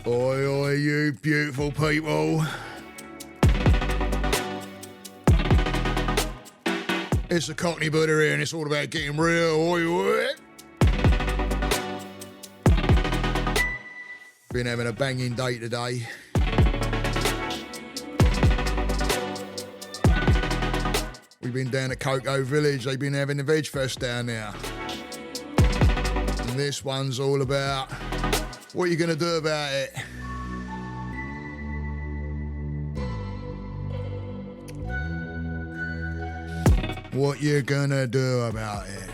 Oi, oi, you beautiful people. It's the Cockney Buddha here, and it's all about getting real. Oi, oi. Been having a banging day today. We've been down at Cocoa Village. They've been having the Veg Fest down there. And this one's all about what you're going to do about it. What you're going to do about it.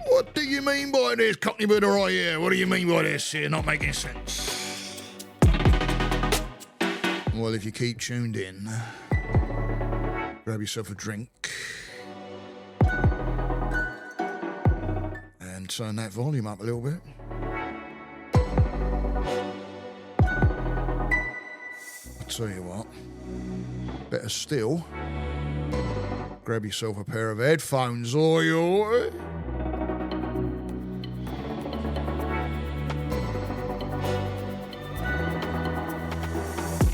What do you mean by this, Cockney Buddha right here? What do you mean by this? Here, not making sense. Well, if you keep tuned in, grab yourself a drink and turn that volume up a little bit. I'll tell you what, better still, grab yourself a pair of headphones, oi, oi.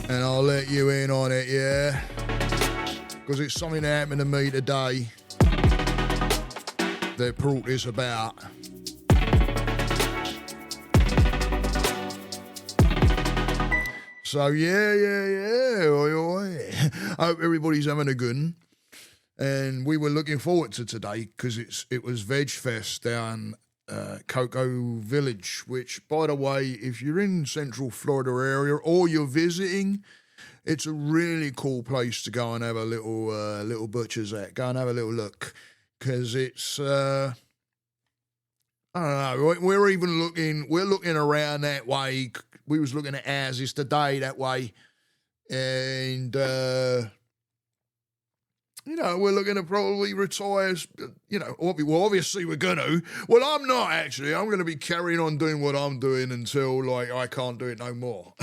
And I'll let you in on it, yeah? Because it's something that happened to me today that brought this about. So, yeah. Oi, oi. I hope everybody's having a good one. And we were looking forward to today because it was Veg Fest down Cocoa Village, which, by the way, if you're in Central Florida area or you're visiting, it's a really cool place to go and have a little butcher's at. Go and have a little look because it's I don't know. We're looking around that way. We was looking at houses today that way, and we're looking to probably retire. Well, obviously we're gonna. Well, I'm not actually. I'm gonna be carrying on doing what I'm doing until I can't do it no more.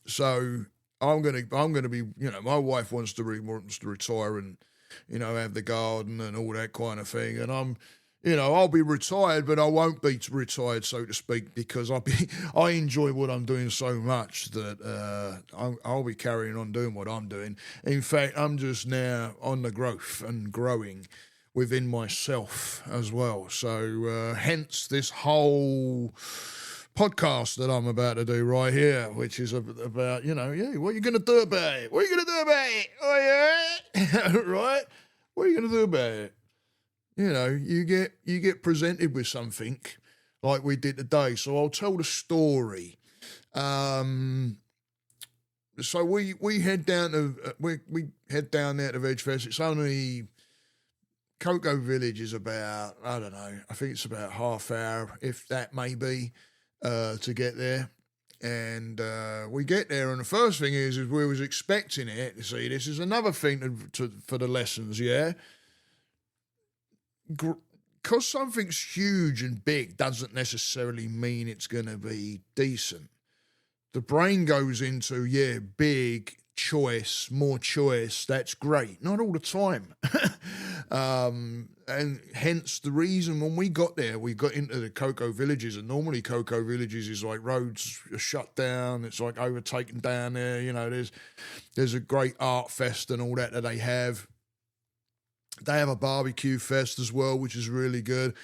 So I'm gonna be. My wife wants to retire and have the garden and all that kind of thing, and I'll be retired, but I won't be retired, so to speak, because I enjoy what I'm doing so much that I'll be carrying on doing what I'm doing. In fact, I'm just now on the growth and growing within myself as well. So hence this whole podcast that I'm about to do right here, which is about, what are you going to do about it? What are you going to do about it? Oh, yeah? Right? What are you going to do about it? You get presented with something like we did today. So I'll tell the story. So we head down to we head down there to Veg Fest. It's only Cocoa Village is about, I don't know, I think it's about half hour, if that may be, to get there. And we get there, and the first thing is we was expecting it. See, this is another thing for the lessons, yeah. Because something's huge and big doesn't necessarily mean it's going to be decent. The brain goes into, big, choice, more choice, that's great. Not all the time. And hence the reason when we got there, we got into the Cocoa Villages, and normally Cocoa Villages is like roads are shut down, it's like overtaken down there, there's a great art fest and all that they have. They have a barbecue fest as well, which is really good.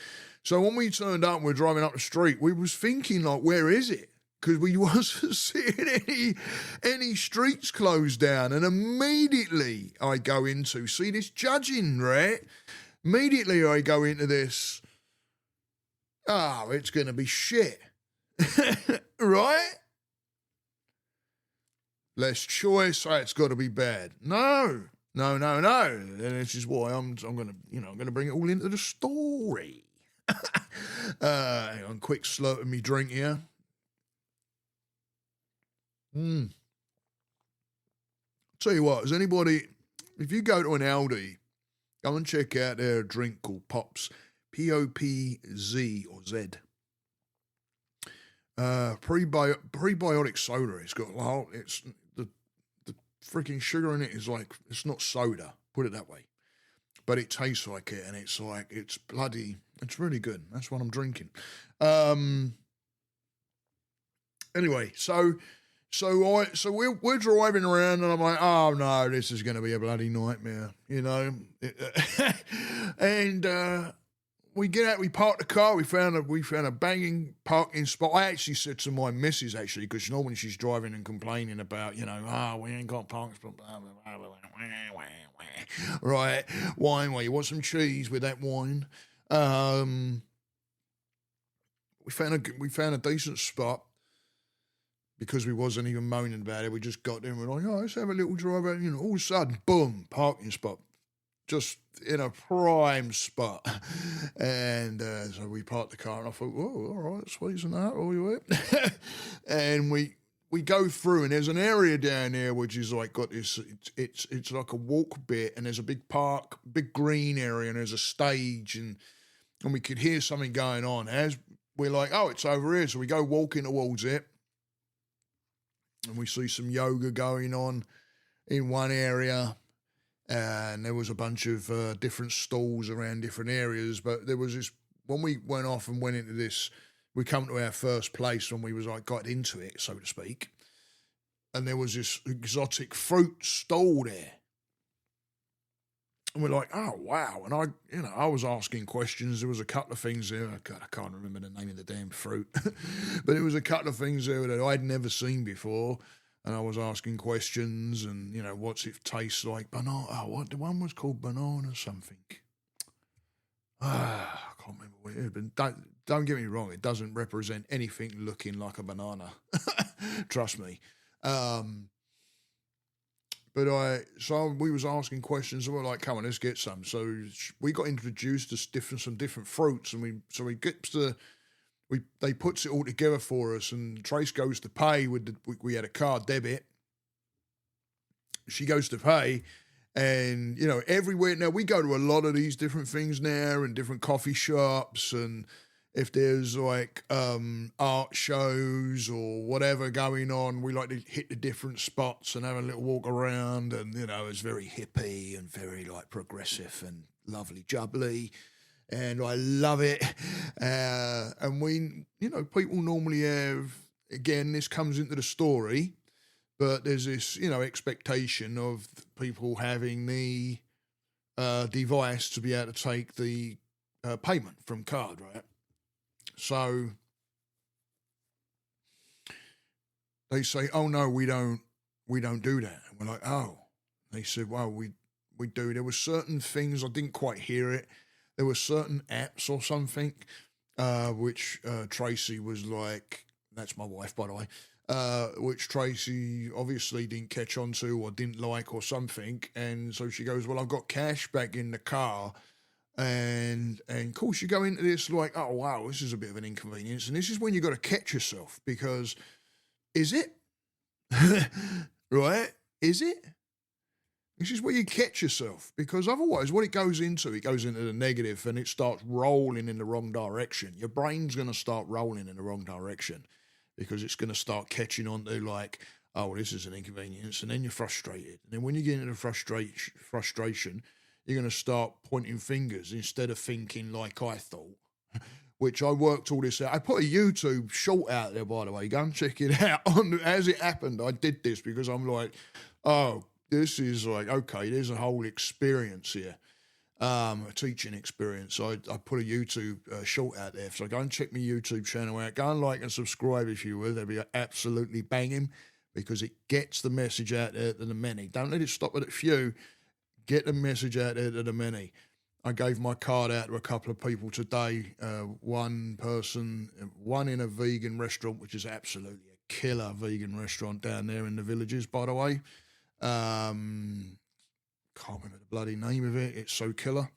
So when we turned up and we're driving up the street, we was thinking, like, where is it? Because we wasn't seeing any streets closed down. And immediately I go into, see this judging, right? Immediately I go into this, it's going to be shit. Right? Less choice, it's got to be bad. No. And this is why I'm gonna bring it all into the story. Hang on, quick slurp of me drink here. Tell you what, if you go to an Aldi, go and check out their drink called Pops, Popz or Z. Prebiotic soda. It's got the freaking sugar in it is like, it's not soda, put it that way. but it tastes like it, and it's really good. That's what I'm drinking. Anyway, so we're driving around, and I'm like, oh no, this is going to be a bloody nightmare, and we get out, we park the car, we found a banging parking spot. I actually said to my missus, actually, because normally she's driving and complaining about, we ain't got parking spot, blah, blah, blah, blah, right, wine, well, you want some cheese with that wine? We found a decent spot, because we wasn't even moaning about it. We just got there and we're like, oh, let's have a little drive out. All of a sudden, boom, parking spot. Just in a prime spot. And so we parked the car, and I thought, whoa, all right, sweet as that, all you it. And we go through, and there's an area down there which is like got this, it's like a walk bit, and there's a big park, big green area, and there's a stage, and we could hear something going on. As we're like, oh, it's over here. So we go walking towards it, and we see some yoga going on in one area, and there was a bunch of different stalls around different areas. But there was this, when we went off and went into this, we come to our first place when we was like got into it, so to speak, and there was this exotic fruit stall there. And we're like, oh, wow. And I was asking questions. There was a couple of things there. God, I can't remember the name of the damn fruit. But there was a couple of things there that I'd never seen before. And I was asking questions and, what's it taste like? Banana. Oh, the one was called banana something. I can't remember what it is. But don't get me wrong. It doesn't represent anything looking like a banana. Trust me. So we was asking questions, and we're like, come on, let's get some. So we got introduced to some different fruits, and they puts it all together for us, and Trace goes to pay we had a card debit. She goes to pay, and, everywhere. Now, we go to a lot of these different things now, and different coffee shops, and if there's like art shows or whatever going on, we like to hit the different spots and have a little walk around, and it's very hippie and very like progressive and lovely jubbly, and I love it. And we, people normally have, again, this comes into the story, but there's this, expectation of people having the device to be able to take the payment from card, right? So they say, oh no, we don't do that. And we're like, oh. They said, well, we do. There were certain things, I didn't quite hear it. There were certain apps or something, which Tracy was like, that's my wife, by the way, which Tracy obviously didn't catch on to or didn't like or something. And so she goes, well, I've got cash back in the car. And of course you go into this like, oh wow, this is a bit of an inconvenience, and this is when you got to catch yourself, because is it right? Is it? This is where you catch yourself, because otherwise, what it goes into the negative, and it starts rolling in the wrong direction. Your brain's going to start rolling in the wrong direction, because it's going to start catching on to like, oh, this is an inconvenience, and then you're frustrated, and then when you get into the frustration. You're going to start pointing fingers instead of thinking like I thought, which I worked all this out. I put a YouTube short out there, by the way. Go and check it out. As it happened, I did this because I'm like, oh, this is like, okay, there's a whole experience here, a teaching experience. So I put a YouTube short out there. So go and check my YouTube channel out. Go and like and subscribe if you will. They'll be absolutely banging, because it gets the message out there to the many. Don't let it stop at a few. Get the message out there to the many. I gave my card out to a couple of people today. One in a vegan restaurant, which is absolutely a killer vegan restaurant down there in the Villages, by the way. Can't remember the bloody name of it. It's so killer.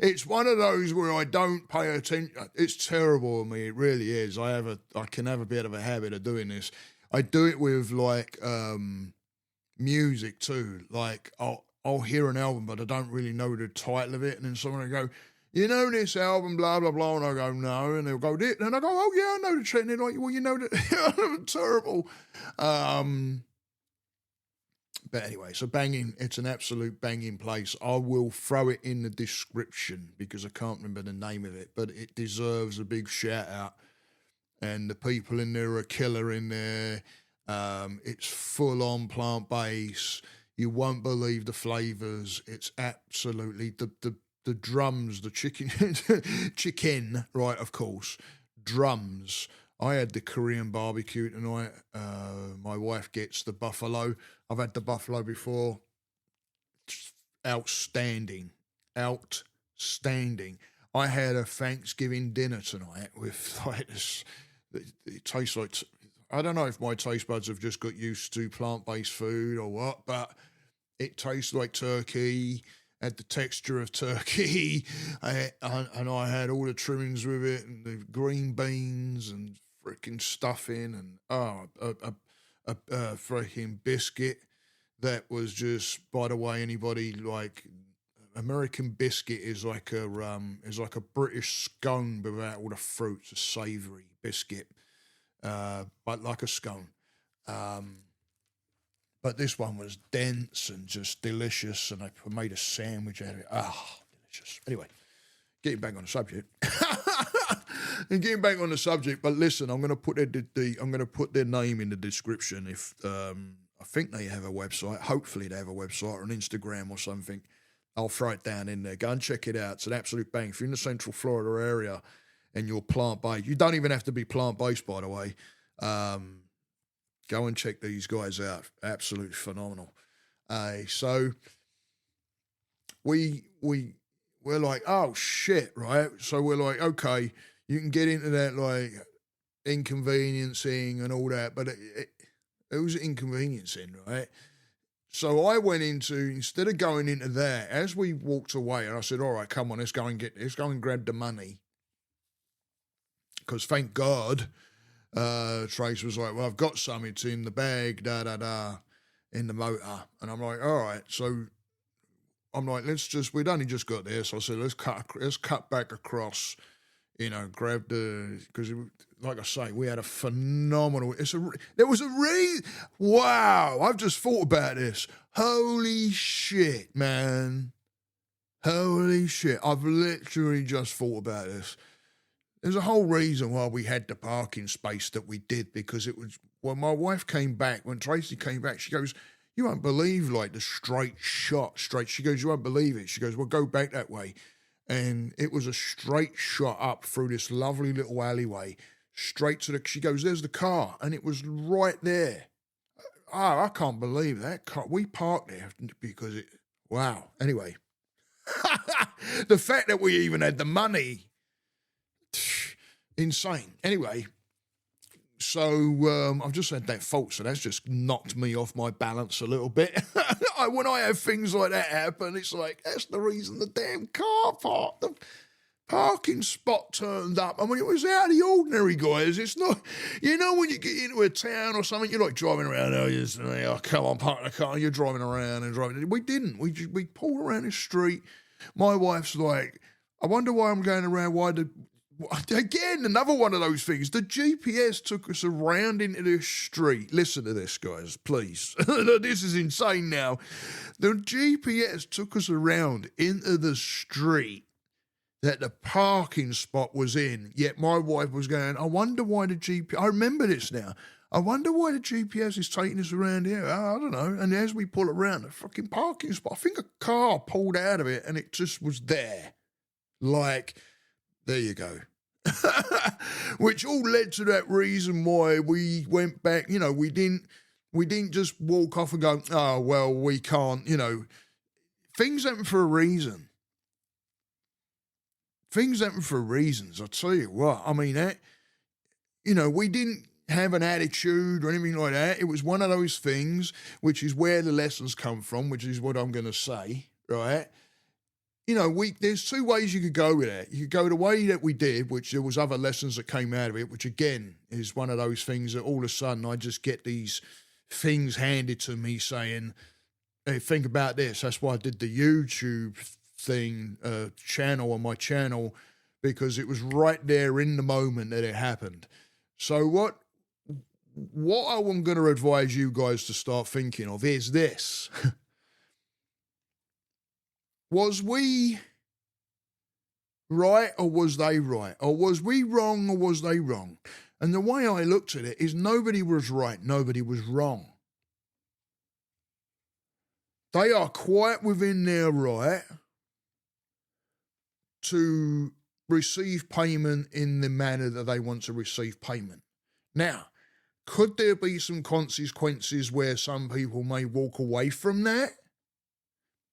It's one of those where I don't pay attention. It's terrible of me. It really is. I can have a bit of a habit of doing this. I do it with like music too. Like I'll hear an album, but I don't really know the title of it. And then someone will go, this album, blah, blah, blah. And I go, no. And they'll go, and I go, oh, yeah, I know the track. And they're like, well, that. Terrible. But anyway, so banging, it's an absolute banging place. I will throw it in the description because I can't remember the name of it, but it deserves a big shout out. And the people in there are killer in there. It's full on plant based. You won't believe the flavors. It's absolutely the drums, the chicken, chicken, right? Of course, drums. I had the Korean barbecue tonight. My wife gets the buffalo. I've had the buffalo before. Outstanding, outstanding. I had a Thanksgiving dinner tonight with like this. It tastes like, I don't know if my taste buds have just got used to plant-based food or what, but it tastes like turkey, had the texture of turkey, and I had all the trimmings with it, and the green beans and freaking stuffing, and a freaking biscuit that was just, by the way, anybody like American biscuit is like a British scone but without all the fruits, a savoury biscuit, but like a scone. But this one was dense and just delicious, and I made a sandwich out of it. Delicious. Anyway, getting back on the subject. And getting back on the subject, but listen, I'm going to put I'm going to put their name in the description. If I think they have a website, hopefully they have a website or an Instagram or something. I'll throw it down in there. Go and check it out. It's an absolute bang. If you're in the Central Florida area and you're plant-based, you don't even have to be plant-based, by the way. Go and check these guys out. Absolutely phenomenal. So we're like, oh shit, right? So we're like, okay, you can get into that like inconveniencing and all that, but it was inconveniencing, right? So I went into, instead of going into that, as we walked away, and I said, all right, come on, let's go and grab the money. Because thank God, Trace was like, well, I've got some, it's in the bag, in the motor. And I'm like, all right. So I'm like, we'd only just got there. So I said, let's cut back across, grab because like I say, we had a phenomenal, there was a reason. Wow. I've just thought about this. Holy shit, man. Holy shit. I've literally just thought about this. There's a whole reason why we had the parking space that we did, because it was, when my wife came back, when Tracy came back, she goes, you won't believe like the straight. She goes, you won't believe it. She goes, well, go back that way. And it was a straight shot up through this lovely little alleyway, straight to she goes, there's the car. And it was right there. Oh, I can't believe that car. We parked there because wow. Anyway, the fact that we even had the money, insane. Anyway, so I've just had that fault, so that's just knocked me off my balance a little bit. When I have things like that happen, it's like, that's the reason the damn car parked, the parking spot turned up. I mean, it was out of the ordinary, guys. It's not, when you get into a town or something, you're like driving around, come on, park the car, you're driving around and driving. We didn't. We pulled around the street. My wife's like, I wonder why I'm going around, again, another one of those things. The GPS took us around into the street. Listen to this, guys, please. This is insane now. The GPS took us around into the street that the parking spot was in, yet my wife was going, I wonder why the GPS, I remember this now. I wonder why the GPS is taking us around here. I don't know. And as we pull around, the fucking parking spot, I think a car pulled out of it and it just was there. Like, there you go. Which all led to that reason why we went back. We didn't just walk off and go, oh, well, we can't, things happen for a reason. Things happen for reasons, I'll tell you what. I mean, that, we didn't have an attitude or anything like that. It was one of those things, which is where the lessons come from, which is what I'm going to say, right? There's two ways you could go with that. You could go the way that we did, which there was other lessons that came out of it, which again is one of those things that all of a sudden I just get these things handed to me saying, hey, think about this. That's why I did the YouTube thing, channel on my channel, because it was right there in the moment that it happened. So what I'm going to advise you guys to start thinking of is this. Was we right or was they right? Or was we wrong or was they wrong? And the way I looked at it is nobody was right, nobody was wrong. They are quite within their right to receive payment in the manner that they want to receive payment. Now, could there be some consequences where some people may walk away from that?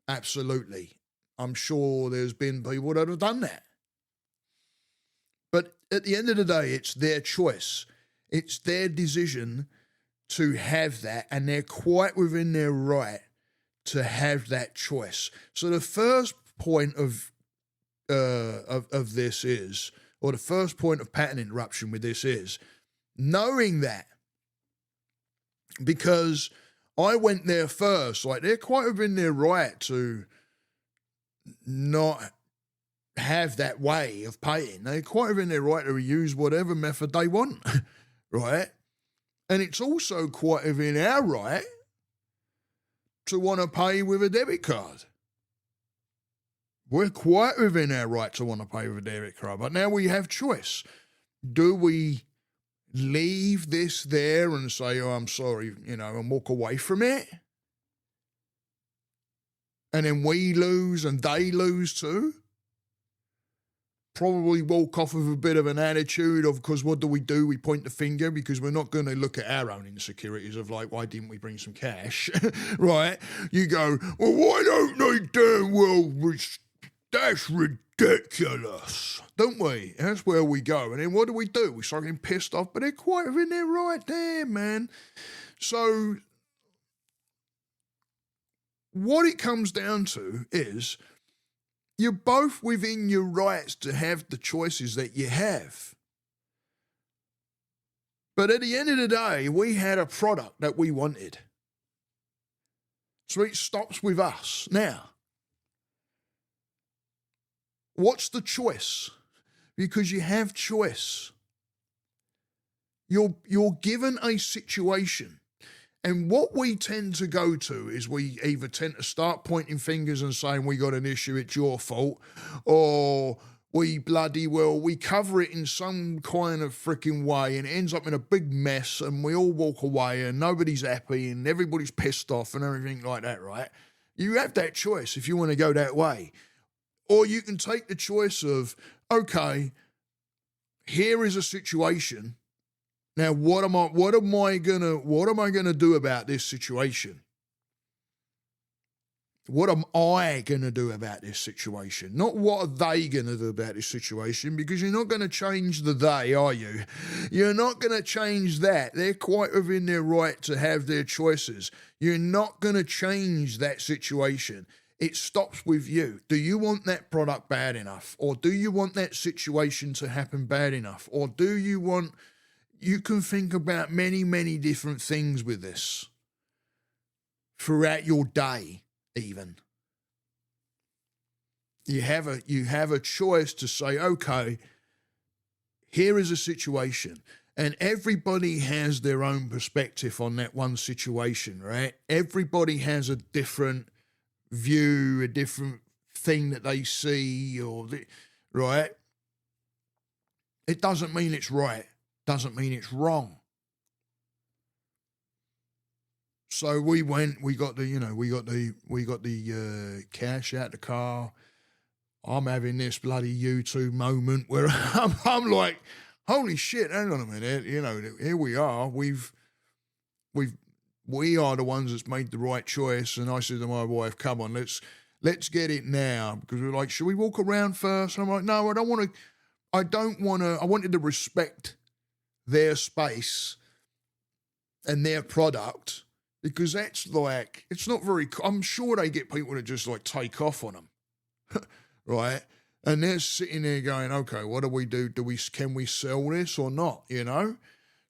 Absolutely. I'm sure there's been people that have done that. But at the end of the day, it's their choice. It's their decision to have that, and they're quite within their right to have that choice. So the first point of this is, or the first point of pattern interruption with this is, knowing that, because I went there first, like they're quite within their right to not have that way of paying. They're quite within their right to use whatever method they want, right? And it's also quite within our right to want to pay with a debit card. We're quite within our right to want to pay with a debit card, but now we have choice. Do we leave this there and say, oh, I'm sorry, and walk away from it? And then we lose and they lose too? Probably walk off with a bit of an attitude of, because what do? We point the finger, because we're not going to look at our own insecurities of like, why didn't we bring some cash, right? You go, well, why don't they damn well, that's ridiculous, don't we? That's where we go. And then what do? We start getting pissed off, but they're quite in there right there, man. So what it comes down to is you're both within your rights to have the choices that you have. But at the end of the day, we had a product that we wanted. So it stops with us. Now, what's the choice? Because you have choice. You're given a situation. And what we tend to go to is we either tend to start pointing fingers and saying we got an issue, it's your fault, or we cover it in some kind of freaking way and it ends up in a big mess and we all walk away and nobody's happy and everybody's pissed off and everything like that, right? You have that choice if you want to go that way. Or you can take the choice of, okay, here is a situation. Now, what am I gonna do about this situation? What am I gonna do about this situation? Not what are they gonna do about this situation, because you're not gonna change the they, are you? You're not gonna change that. They're quite within their right to have their choices. You're not gonna change that situation. It stops with you. Do you want that product bad enough? Or do you want that situation to happen bad enough? Or do you want... You can think about many, many different things with this throughout your day, even. You have a choice to say, okay, here is a situation. And everybody has their own perspective on that one situation, right? Everybody has a different view, a different thing that they see, right? It doesn't mean it's right. Doesn't mean it's wrong. So we got the cash out the car. I'm having this bloody YouTube moment where I'm like, holy shit, hang on a minute, here we are. We are the ones that's made the right choice. And I said to my wife, come on, let's get it now. Because we're like, should we walk around first? And I'm like, no, I wanted to respect their space and their product, because that's like, it's not very, I'm sure they get people to just like take off on them, right? And they're sitting there going, okay, what do we do? Can we sell this or not,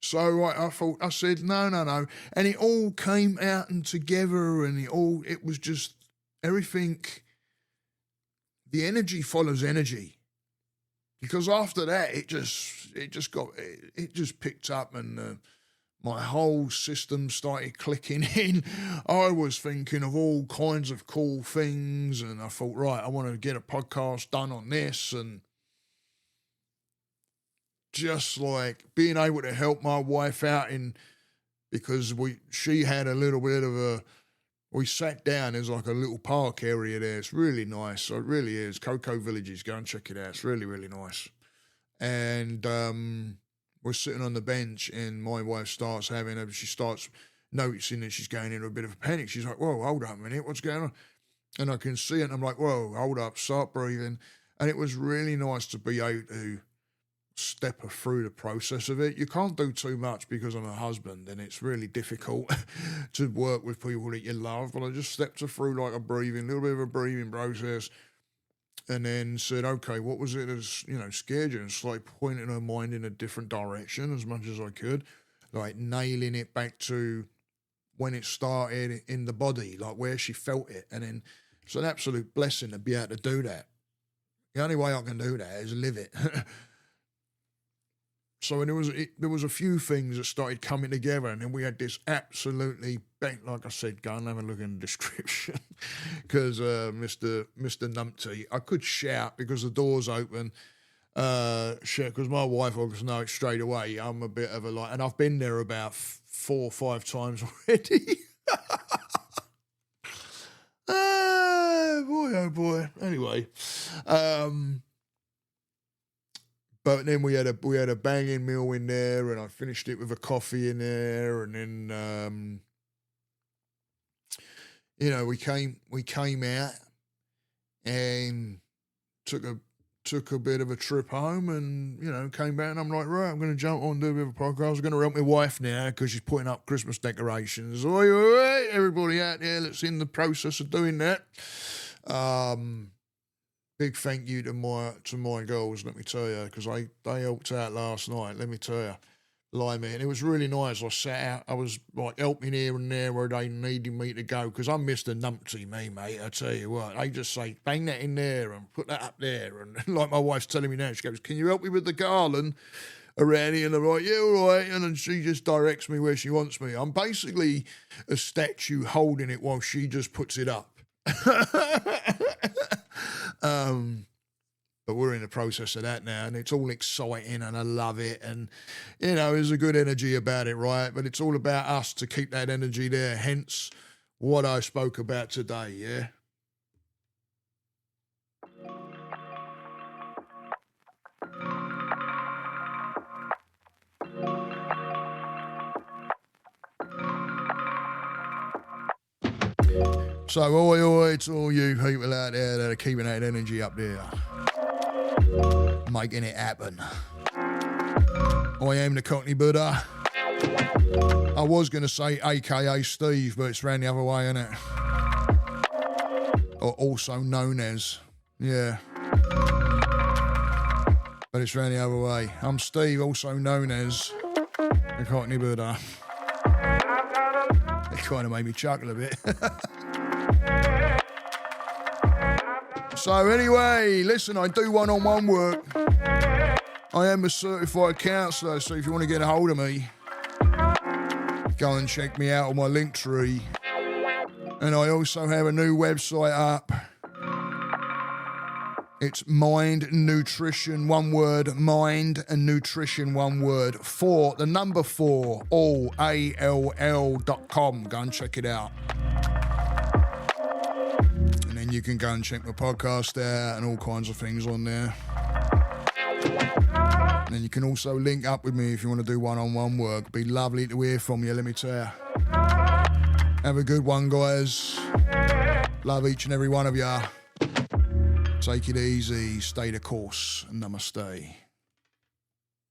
So I said, no. And it all came out and together, and it was just everything. The energy follows energy. Because after that, it just picked up, and my whole system started clicking in. I was thinking of all kinds of cool things, and I thought, right, I want to get a podcast done on this, and just like being able to help my wife out because she had a little bit of we sat down, there's like a little park area there. It's really nice. So it really is. Cocoa Villages, go and check it out. It's really, really nice. And we're sitting on the bench, and my wife she starts noticing that she's going into a bit of a panic. She's like, whoa, hold up a minute, what's going on? And I can see it, and I'm like, whoa, hold up, start breathing. And it was really nice to be able to step her through the process of it. You can't do too much because I'm a husband, and it's really difficult to work with people that you love, but I just stepped her through like a little bit of a breathing process, and then said, okay, what was it that's, scared you? And it's like pointing her mind in a different direction as much as I could, like nailing it back to when it started in the body, like where she felt it. And then it's an absolute blessing to be able to do that. The only way I can do that is live it. So there was a few things that started coming together, and then we had this absolutely, like I said, go and have a look in the description, because Mr. Numpty, I could shout because the door's open, because my wife obviously knows straight away. I'm a bit of a and I've been there about 4 or 5 times already. Oh boy. Anyway, but then we had a banging meal in there, and I finished it with a coffee in there, and then we came out and took a bit of a trip home, and came back, and I'm like, right, I'm going to jump on and do a bit of a podcast. I'm going to help my wife now because she's putting up Christmas decorations. Oi, everybody out there that's in the process of doing that. Big thank you to my girls, let me tell you, because they helped out last night, let me tell you. Blimey, and it was really nice. I sat out, I was like helping here and there where they needed me to go, because I'm Mr. Numpty, mate, I tell you what. They just say, bang that in there and put that up there, and like my wife's telling me now, she goes, can you help me with the garland around here? And I'm like, yeah, all right, and then she just directs me where she wants me. I'm basically a statue holding it while she just puts it up. But we're in the process of that now, and it's all exciting, and I love it, and there's a good energy about it, right? But it's all about us to keep that energy there, hence what I spoke about today, yeah? So, oi, to all you people out there that are keeping that energy up there, making it happen. I am the Cockney Buddha. I was going to say AKA Steve, but it's round the other way, isn't it? Or also known as, yeah. But it's round the other way. I'm Steve, also known as the Cockney Buddha. It kind of made me chuckle a bit. So anyway, listen, I do one-on-one work. I am a certified counsellor, so if you want to get a hold of me, go and check me out on my link tree. And I also have a new website up. It's Mind Nutrition, one word, Mind and Nutrition, one word, 4, the number 4, all, ALL.com. Go and check it out. And then you can go and check my podcast out and all kinds of things on there. And then you can also link up with me if you want to do one-on-one work. It'd be lovely to hear from you, let me tell you. Have a good one, guys. Love each and every one of you. Take it easy, stay the course. Namaste.